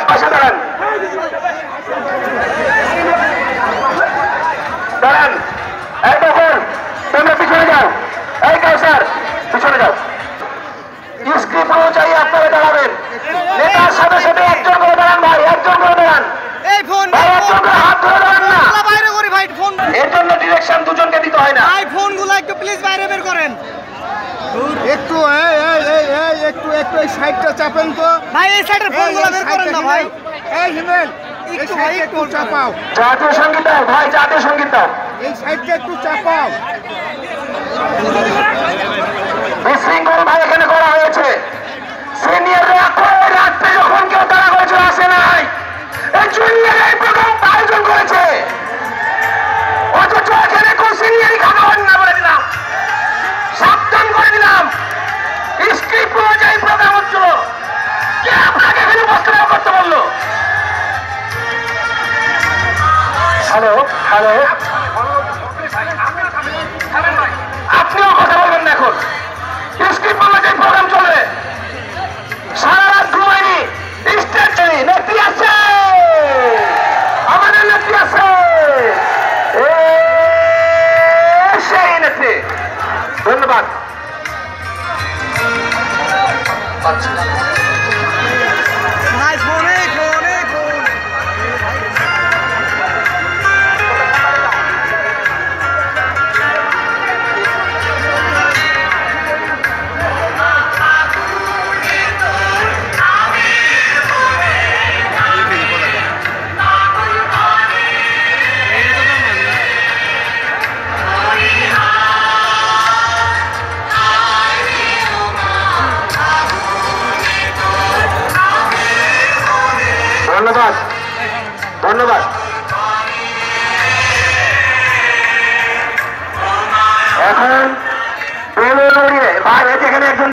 পাশে দাঁড়ান দাঁড়ান। এই তখন তোমরা পিছনে যাও। এই কাউসার পিছনে যাও। স্ক্রিপ্ট অনুযায়ী আপনারা দাঁড়াবেন। নেতার সাথে সাথে একজন করে দাঁড়ান ভাই, একজন করে দাঁড়ান। একজন করে হাত ধরে দাঁড়ান না। এর জন্য ডিরেকশন দুজনকে দিতে হয় না। ফোনগুলো একটু প্লিজ বাইরে বের করেন। একটু একটু একটু এই সাইডটা চাপেন তো ভাই এই সাইডের ফোনগুলো বের করেন না ভাই। এই হিমেল একটু ভাই একটু চাপাও। জাতীয় সঙ্গীত দাও ভাই, জাতীয় সঙ্গীত দাও। এই সাইডটা একটু চাপাও। বিশৃঙ্খল ভাই এখানে করা হয়েছে। সিনিয়ররা কই রাত্রে যখন কেউ তারা করেছে আসে নাই, এই জুনিয়র এই প্রোগ্রাম আয়োজন করেছে, অথচ এখানে কোন সিনিয়রই খাওয়ান না বলে দিলাম, সাবধান করে দিলাম। স্ক্রিপ্ট অনুযায়ী প্রোগ্রাম হচ্ছিল, কে আপনাকে এখানে উপস্থাপন করতে বললো? হ্যালো হ্যালো, আপনিও কথা বলবেন না এখন। স্ক্রিপ্ট অনুযায়ী প্রোগ্রাম চলবে। সারা রাত ঘুমাইনি, স্টেজ নেত্রী আছে, আমাদের নেত্রী আছে, সেই নেত্রী। ধন্যবাদ। ভাই ফোনে ফোনে ফোন। ধন্যবাদ ধন্যবাদ। এখন ভাই এখানে একজন